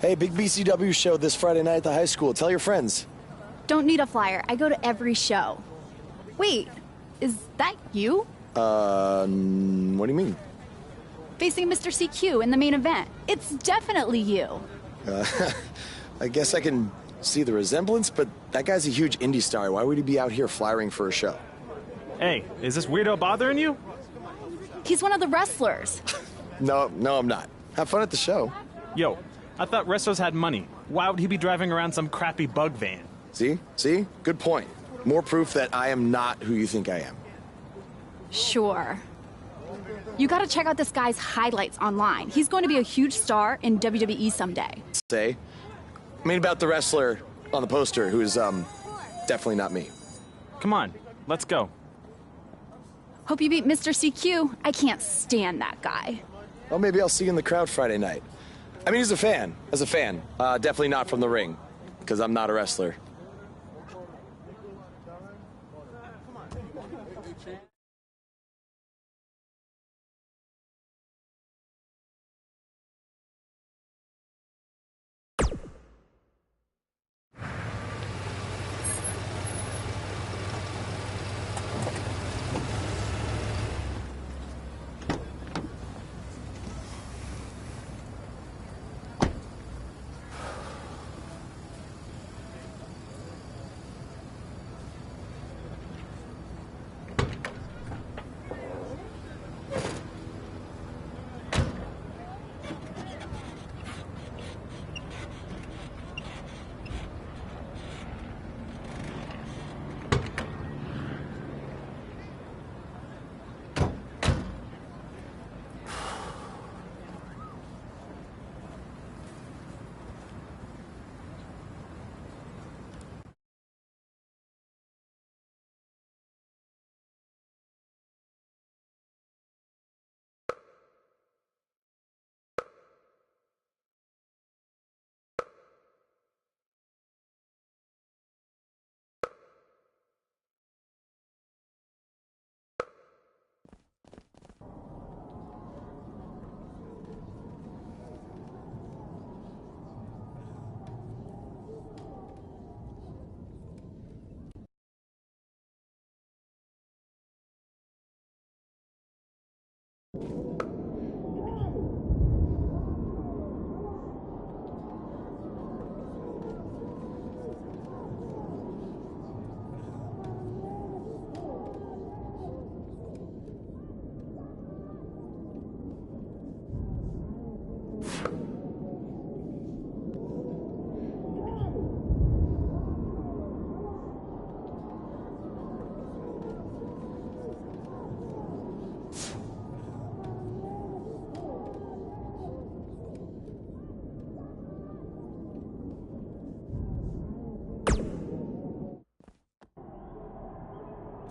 Hey, big BCW show this Friday night at the high school. Tell your friends. Don't need a flyer. I go to every show. Wait, is that you? What do you mean? Facing Mr. CQ in the main event. It's definitely you. I guess I can see the resemblance, but that guy's a huge indie star. Why would he be out here flyering for a show? Hey, is this weirdo bothering you? He's one of the wrestlers. No, I'm not. Have fun at the show. Yo, I thought wrestlers had money. Why would he be driving around some crappy bug van? See? Good point. More proof that I am not who you think I am. Sure. You gotta check out this guy's highlights online. He's going to be a huge star in WWE someday. Say? I mean about the wrestler on the poster who is, definitely not me. Come on, let's go. Hope you beat Mr. CQ. I can't stand that guy. Well, maybe I'll see you in the crowd Friday night. I mean, as a fan. Definitely not from the ring, because I'm not a wrestler.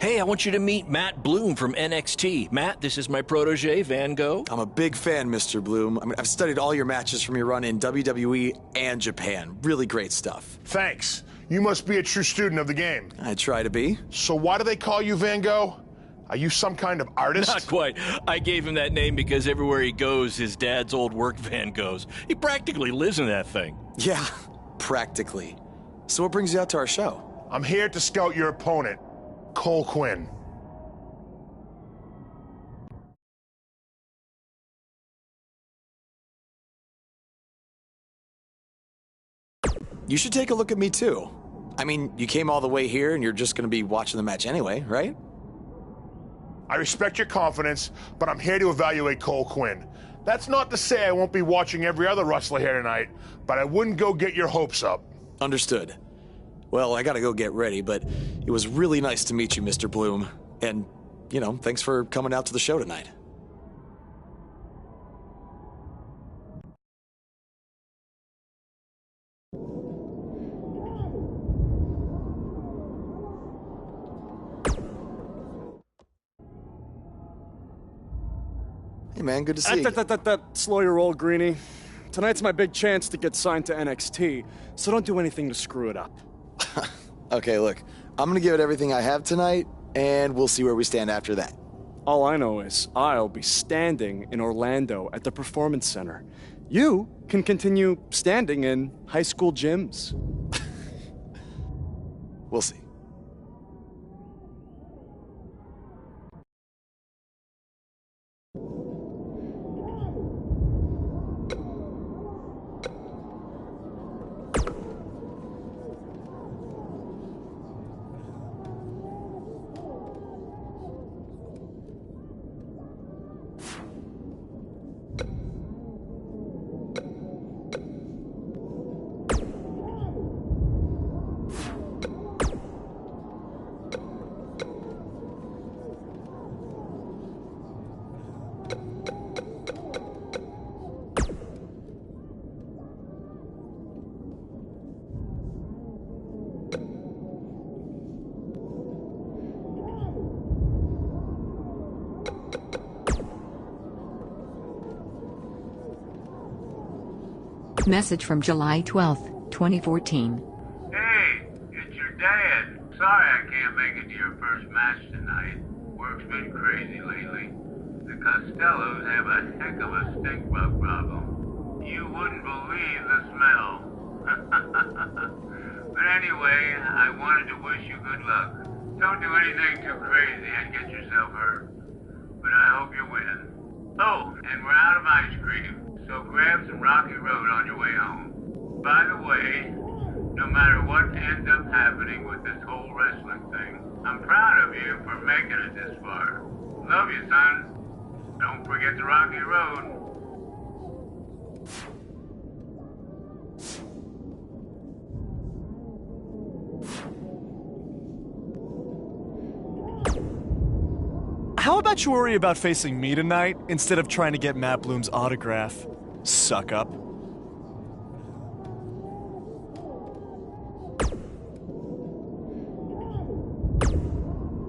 Hey, I want you to meet Matt Bloom from NXT. Matt, this is my protege, Van Gogh. I'm a big fan, Mr. Bloom. I mean, I've studied all your matches from your run in WWE and Japan. Really great stuff. Thanks. You must be a true student of the game. I try to be. So why do they call you Van Gogh? Are you some kind of artist? Not quite. I gave him that name because everywhere he goes, his dad's old work van goes. He practically lives in that thing. Yeah, practically. So what brings you out to our show? I'm here to scout your opponent, Cole Quinn. You should take a look at me too. I mean, you came all the way here and you're just gonna be watching the match anyway, right? I respect your confidence, but I'm here to evaluate Cole Quinn. That's not to say I won't be watching every other wrestler here tonight, but I wouldn't go get your hopes up. Understood. Well, I gotta go get ready, but it was really nice to meet you, Mr. Bloom. And, you know, thanks for coming out to the show tonight. Hey, man, good to see you. Slow your roll, Greenie. Tonight's my big chance to get signed to NXT, so don't do anything to screw it up. Okay, look, I'm gonna give it everything I have tonight, and we'll see where we stand after that. All I know is I'll be standing in Orlando at the Performance Center. You can continue standing in high school gyms. We'll see. Message from July 12th, 2014. Hey, it's your dad. Sorry I can't make it to your first match tonight. Work's been crazy lately. The Costellos have a heck of a stink bug problem. You wouldn't believe the smell. But anyway, I wanted to wish you good luck. Don't do anything too crazy and get yourself hurt. But I hope you win. Oh, and we're out of ice cream. So grab some Rocky Road on your way home. By the way, no matter what ends up happening with this whole wrestling thing, I'm proud of you for making it this far. Love you, son. Don't forget the Rocky Road. How about you worry about facing me tonight instead of trying to get Matt Bloom's autograph? Suck up.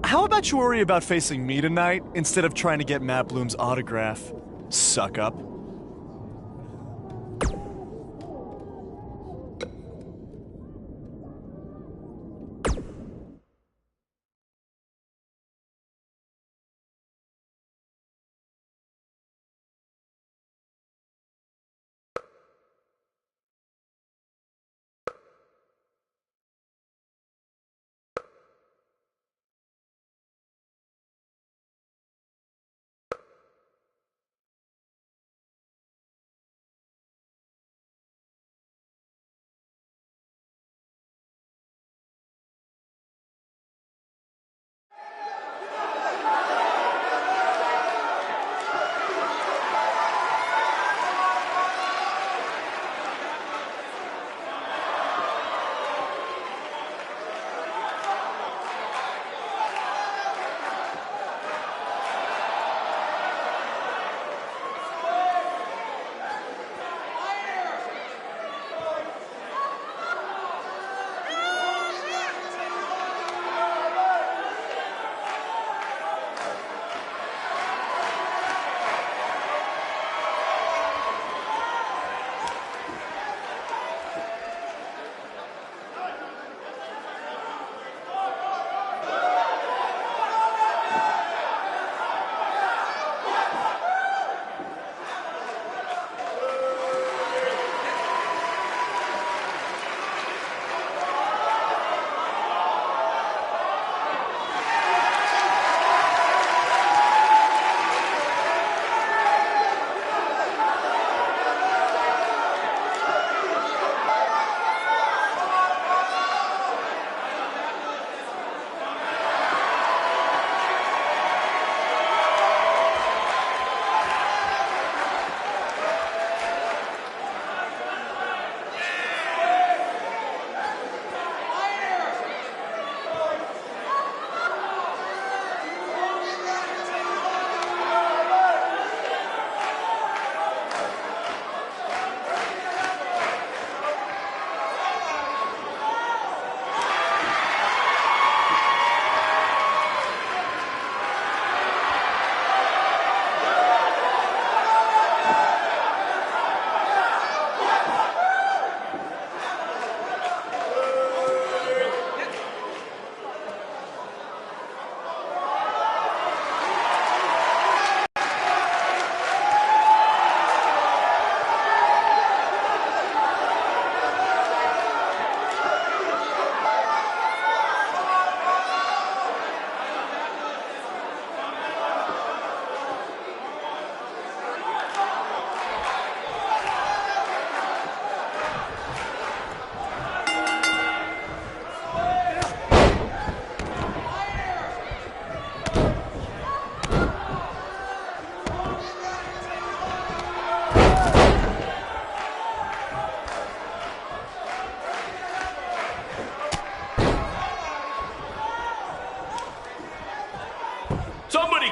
How about you worry about facing me tonight instead of trying to get Matt Bloom's autograph? Suck up.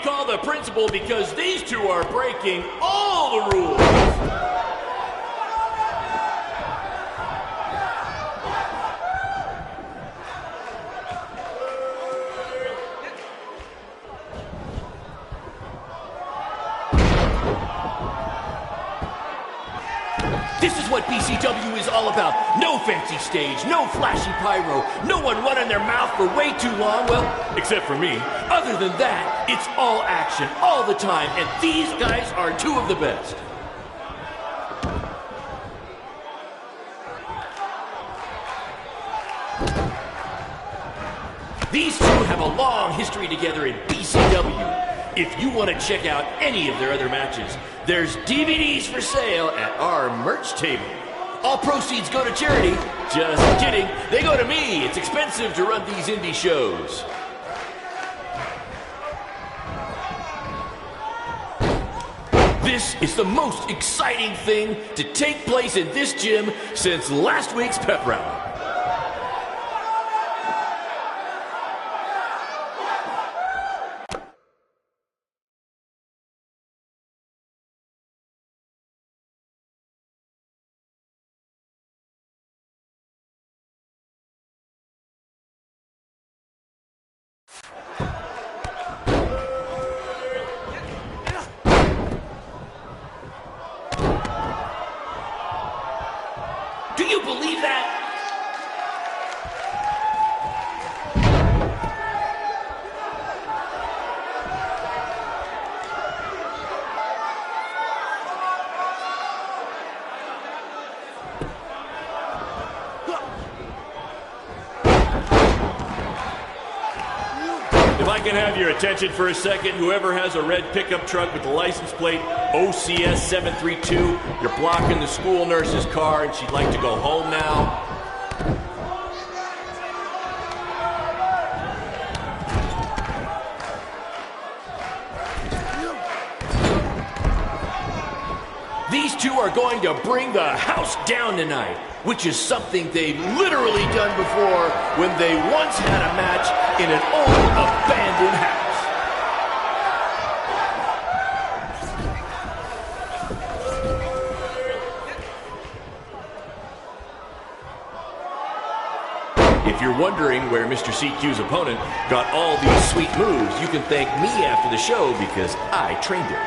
call the principal because these two are breaking all the rules. This is what BCW is all about. No fancy stage, no flashy pyro, no one running their mouth for way too long, well, except for me. Other than that, it's all action, all the time, and these guys are two of the best. These two have a long history together in BCW. If you want to check out any of their other matches, there's DVDs for sale at our merch table. All proceeds go to charity. Just kidding. They go to me. It's expensive to run these indie shows. This is the most exciting thing to take place in this gym since last week's pep rally. Do you believe that? If I can have your attention for a second, whoever has a red pickup truck with the license plate OCS 732, you're blocking the school nurse's car and she'd like to go home now. These two are going to bring the house down tonight, which is something they've literally done before when they once had a match in an old abandoned house. If you're wondering where Mr. CQ's opponent got all these sweet moves, you can thank me after the show because I trained him.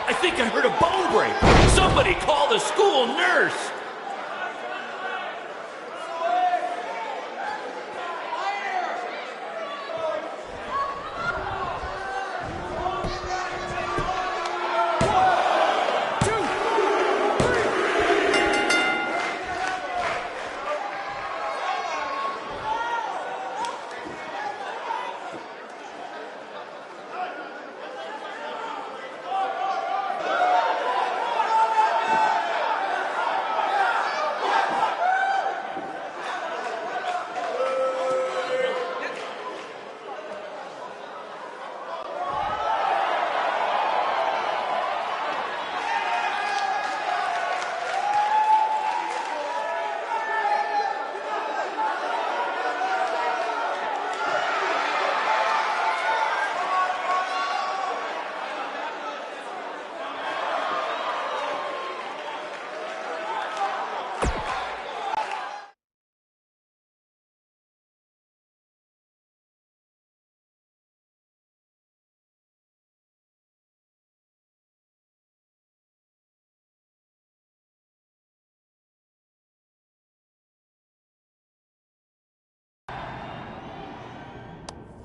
I think I heard a bone break. Somebody call the school nurse.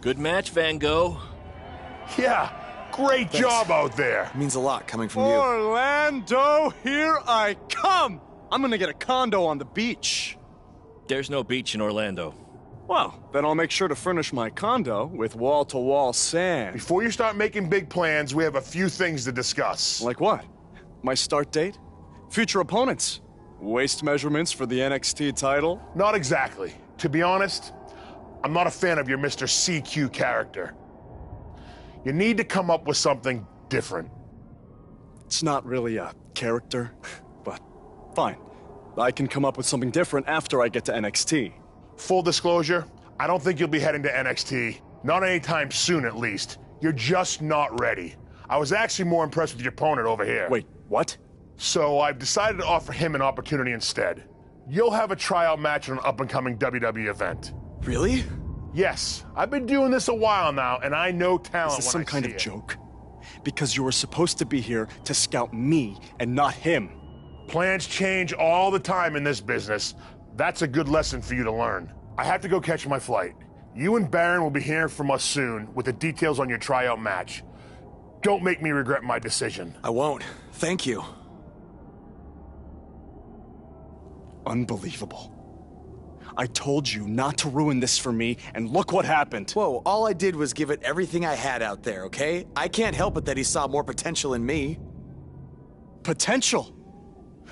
Good match, Van Gogh. Yeah, great job out there. It means a lot coming from you. Orlando, here I come! I'm gonna get a condo on the beach. There's no beach in Orlando. Well, then I'll make sure to furnish my condo with wall-to-wall sand. Before you start making big plans, we have a few things to discuss. Like what? My start date? Future opponents? Waist measurements for the NXT title? Not exactly. To be honest, I'm not a fan of your Mr. CQ character. You need to come up with something different. It's not really a character, but fine. I can come up with something different after I get to NXT. Full disclosure, I don't think you'll be heading to NXT. Not anytime soon, at least. You're just not ready. I was actually more impressed with your opponent over here. Wait, what? So I've decided to offer him an opportunity instead. You'll have a tryout match at an up-and-coming WWE event. Really? Yes, I've been doing this a while now, and I know talent. Is this some kind of joke? Because you were supposed to be here to scout me and not him. Plans change all the time in this business. That's a good lesson for you to learn. I have to go catch my flight. You and Baron will be hearing from us soon with the details on your tryout match. Don't make me regret my decision. I won't. Thank you. Unbelievable. I told you not to ruin this for me, and look what happened. Whoa, all I did was give it everything I had out there, okay? I can't help it that he saw more potential in me. Potential?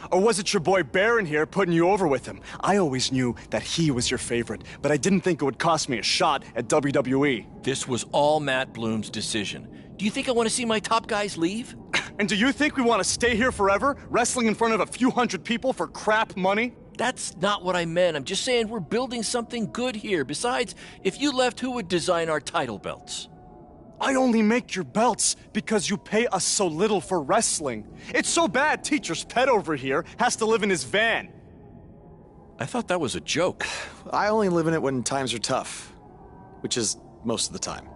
Or was it your boy Baron here putting you over with him? I always knew that he was your favorite, but I didn't think it would cost me a shot at WWE. This was all Matt Bloom's decision. Do you think I want to see my top guys leave? And do you think we want to stay here forever, wrestling in front of a few hundred people for crap money? That's not what I meant. I'm just saying we're building something good here. Besides, if you left, who would design our title belts? I only make your belts because you pay us so little for wrestling. It's so bad Teacher's pet over here has to live in his van. I thought that was a joke. I only live in it when times are tough, which is most of the time.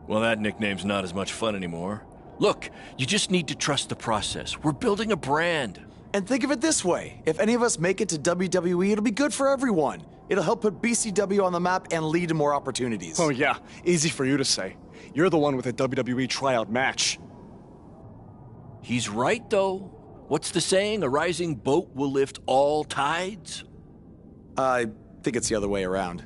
Well, that nickname's not as much fun anymore. Look, you just need to trust the process. We're building a brand. And think of it this way. If any of us make it to WWE, it'll be good for everyone. It'll help put BCW on the map and lead to more opportunities. Oh yeah, easy for you to say. You're the one with a WWE tryout match. He's right, though. What's the saying? A rising boat will lift all tides? I think it's the other way around.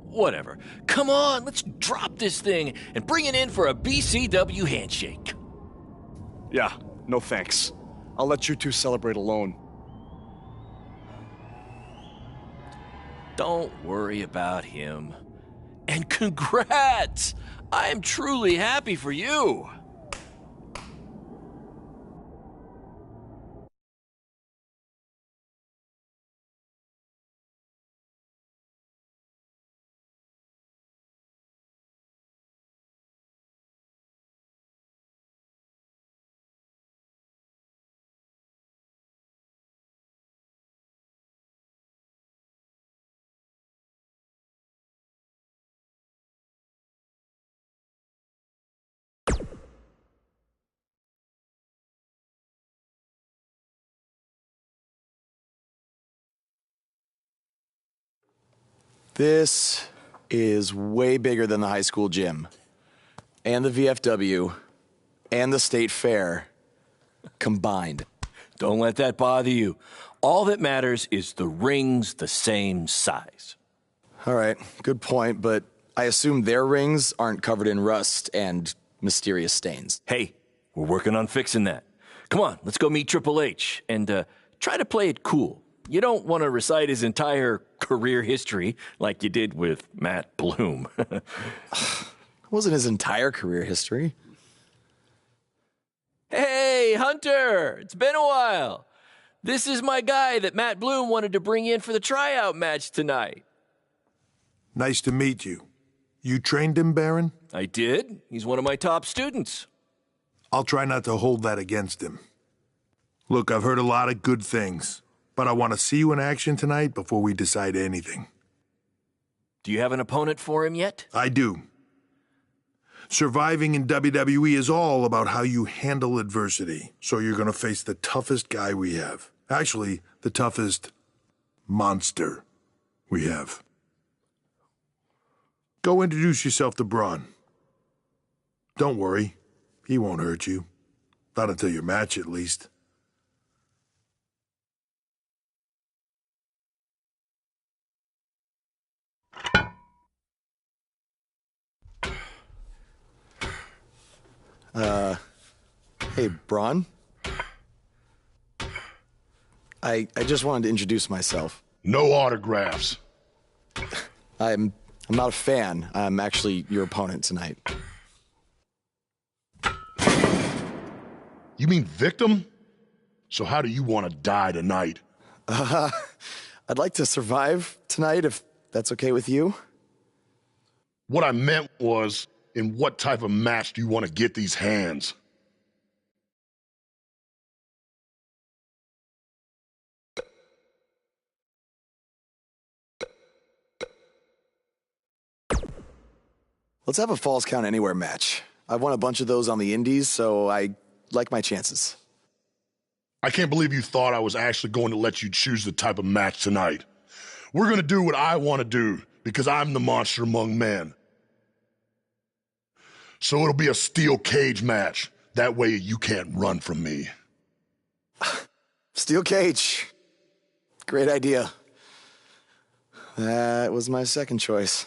Whatever. Come on, let's drop this thing and bring it in for a BCW handshake. Yeah, no thanks. I'll let you two celebrate alone. Don't worry about him. And congrats! I am truly happy for you. This is way bigger than the high school gym, and the VFW, and the state fair combined. Don't let that bother you. All that matters is the ring's the same size. All right, good point, but I assume their rings aren't covered in rust and mysterious stains. Hey, we're working on fixing that. Come on, let's go meet Triple H and try to play it cool. You don't want to recite his entire career history like you did with Matt Bloom. It wasn't his entire career history. Hey, Hunter! It's been a while. This is my guy that Matt Bloom wanted to bring in for the tryout match tonight. Nice to meet you. You trained him, Baron? I did. He's one of my top students. I'll try not to hold that against him. Look, I've heard a lot of good things, but I want to see you in action tonight before we decide anything. Do you have an opponent for him yet? I do. Surviving in WWE is all about how you handle adversity. So you're going to face the toughest guy we have. Actually, the toughest monster we have. Go introduce yourself to Braun. Don't worry, he won't hurt you. Not until your match, at least. Hey, Braun? I just wanted to introduce myself. No autographs. I'm not a fan. I'm actually your opponent tonight. You mean victim? So how do you want to die tonight? I'd like to survive tonight, if that's okay with you. What I meant was, in what type of match do you want to get these hands? Let's have a Falls Count Anywhere match. I've won a bunch of those on the indies, so I like my chances. I can't believe you thought I was actually going to let you choose the type of match tonight. We're going to do what I want to do, because I'm the monster among men. So it'll be a steel cage match. That way you can't run from me. Steel cage. Great idea. That was my second choice.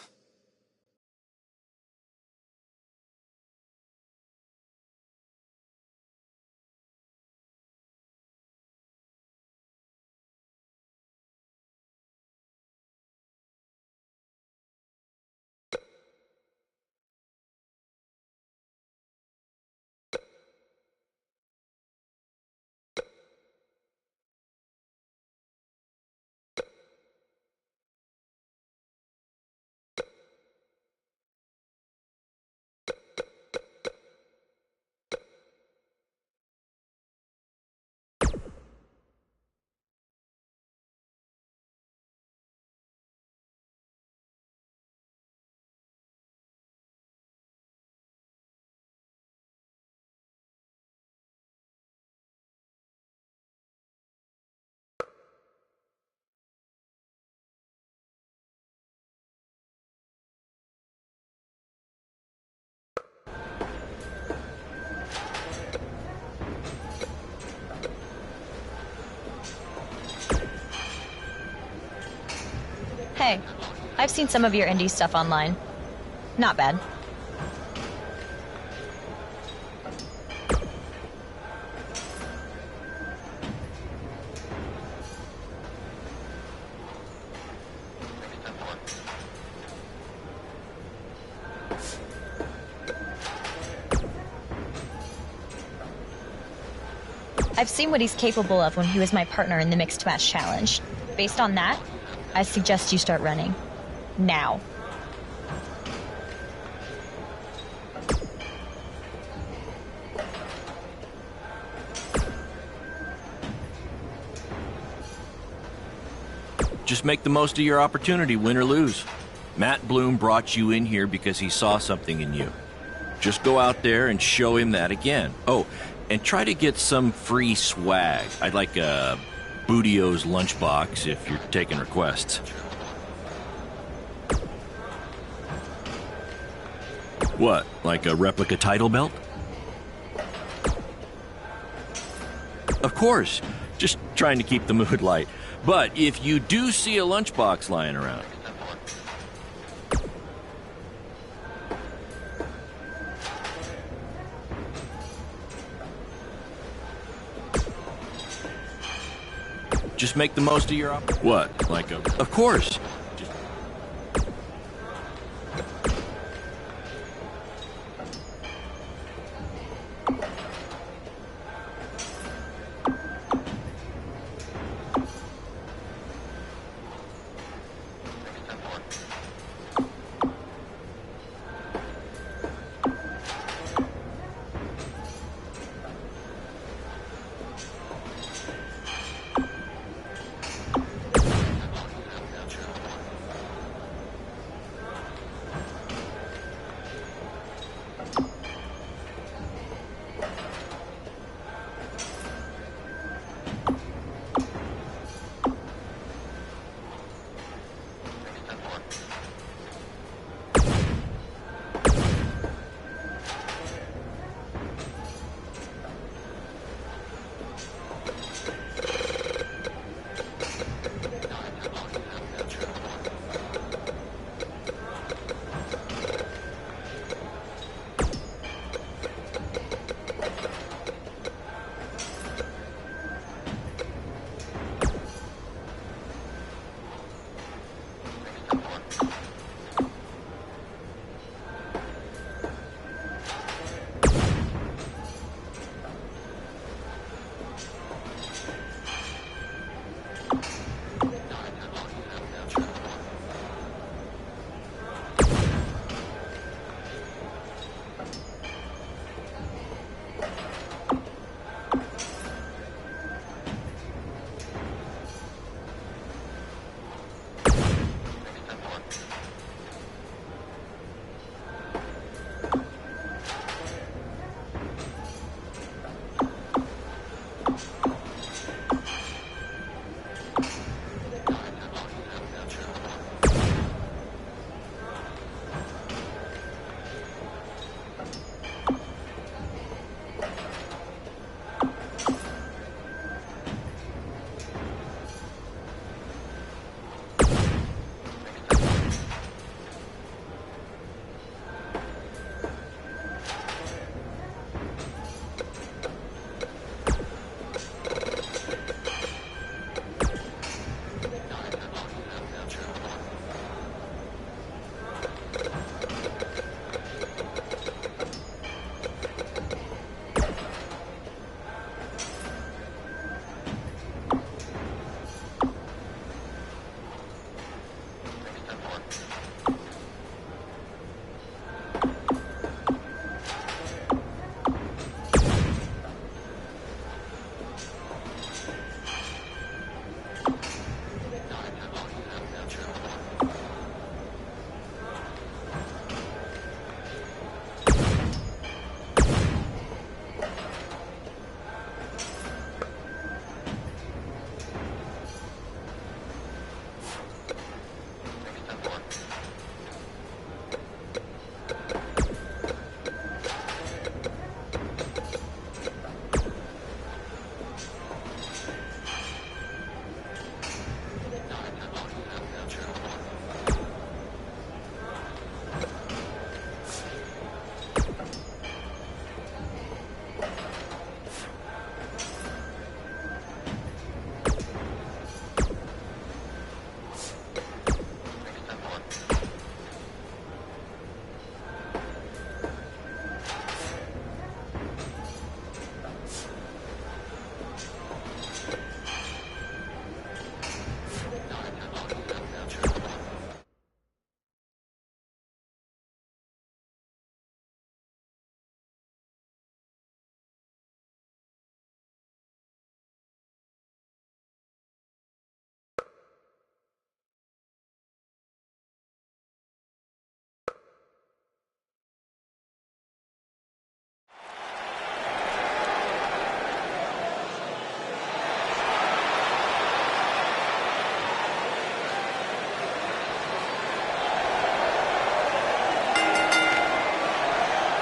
Hey, I've seen some of your indie stuff online. Not bad. I've seen what he's capable of when he was my partner in the Mixed Match Challenge. Based on that, I suggest you start running. Now. Just make the most of your opportunity, win or lose. Matt Bloom brought you in here because he saw something in you. Just go out there and show him that again. Oh, and try to get some free swag. I'd like a Bootio's lunchbox if you're taking requests. What, like a replica title belt? Of course, just trying to keep the mood light. But if you do see a lunchbox lying around, just make the most of your What? Like a... Of course.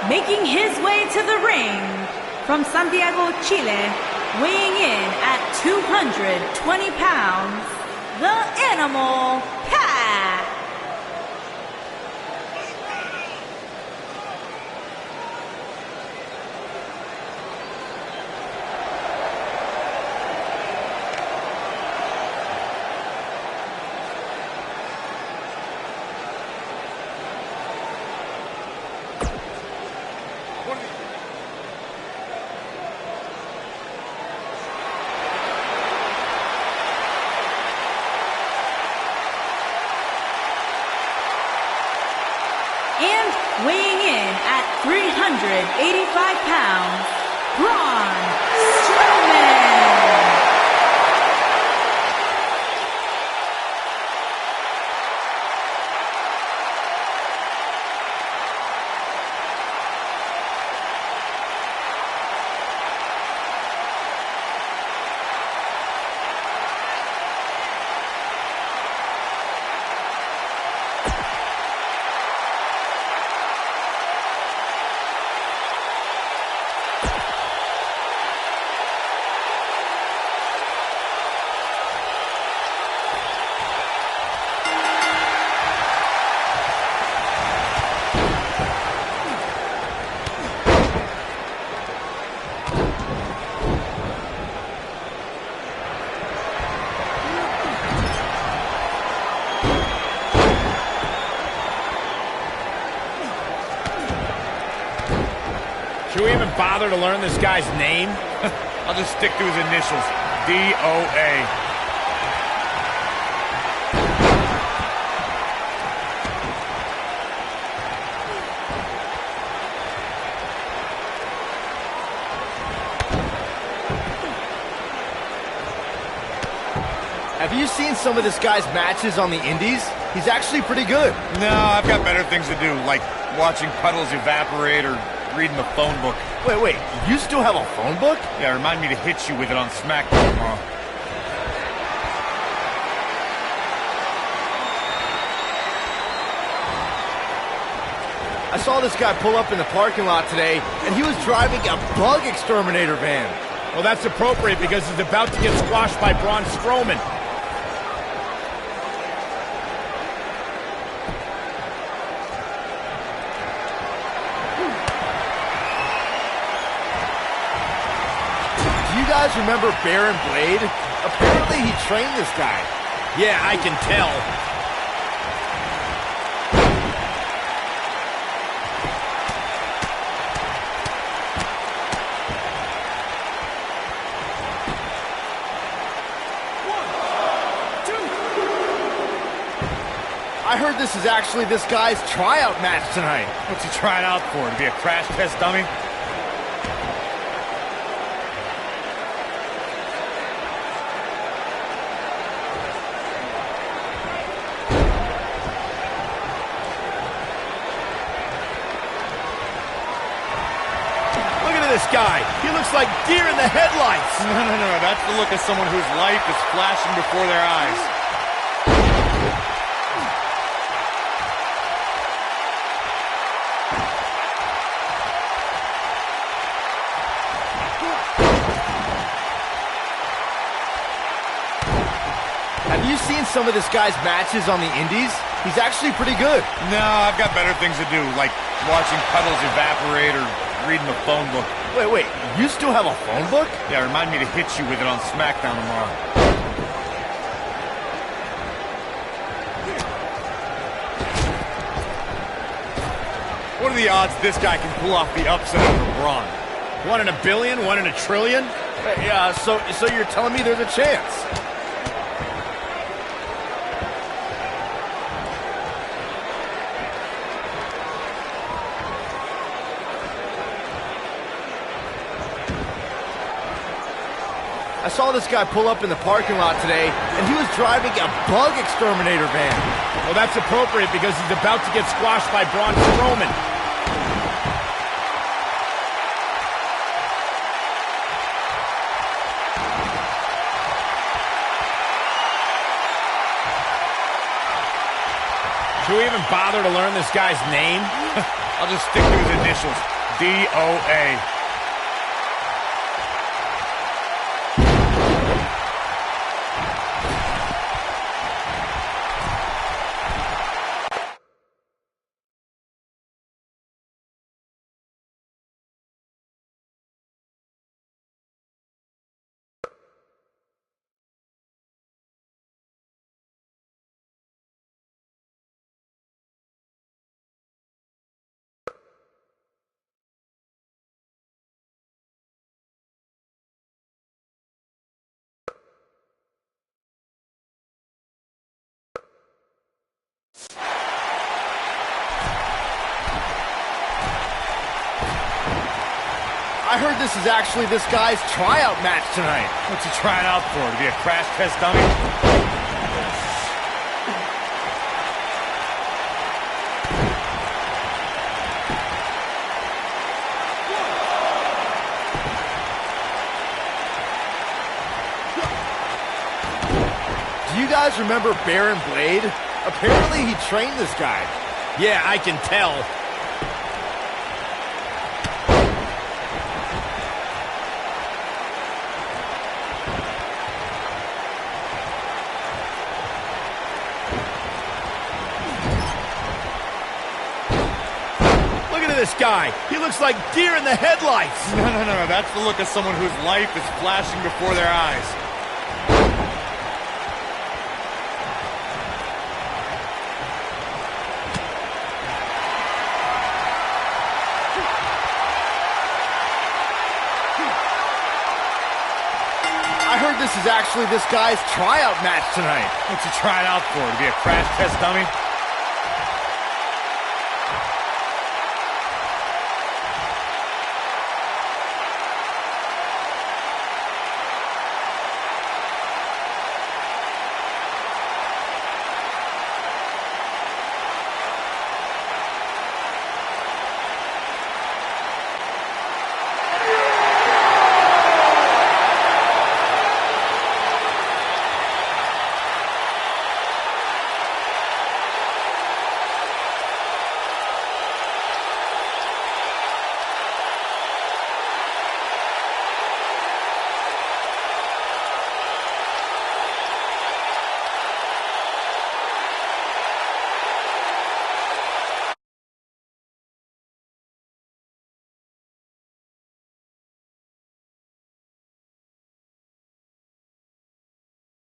Making his way to the ring from Santiago, Chile, weighing in at 220 pounds, the Animal Pack. And weighing in at 385 pounds, Braun Strowman. Should we even bother to learn this guy's name? I'll just stick to his initials, D-O-A. Have you seen some of this guy's matches on the indies? He's actually pretty good. No, I've got better things to do, like watching puddles evaporate or reading the phone book. Wait, you still have a phone book? Yeah, remind me to hit you with it on SmackDown tomorrow. I saw this guy pull up in the parking lot today, and he was driving a bug exterminator van. Well, that's appropriate because he's about to get squashed by Braun Strowman. Do you guys remember Baron Blade? Apparently he trained this guy. Yeah, I can tell. I heard this is actually this guy's tryout match tonight. What's he trying out for? To be a crash test dummy? Look at this guy. He looks like deer in the headlights. No. That's the look of someone whose life is flashing before their eyes. Have you seen some of this guy's matches on the indies? He's actually pretty good. No, I've got better things to do, like watching puddles evaporate or reading the phone book. Wait, you still have a phone book? Yeah, remind me to hit you with it on SmackDown tomorrow. What are the odds this guy can pull off the upset over Braun? 1 in a billion? 1 in a trillion? Yeah, so you're telling me there's a chance? I saw this guy pull up in the parking lot today, and he was driving a bug exterminator van. Well, that's appropriate because he's about to get squashed by Braun Strowman. Should we even bother to learn this guy's name? I'll just stick to his initials, DOA. I heard this is actually this guy's tryout match tonight. What's he trying out for? To be a crash test dummy? Do you guys remember Baron Blade? Apparently he trained this guy. Yeah, I can tell. This guy, he looks like deer in the headlights. No, that's the look of someone whose life is flashing before their eyes. I heard this is actually this guy's tryout match tonight. What's he trying out for? To be a crash test dummy?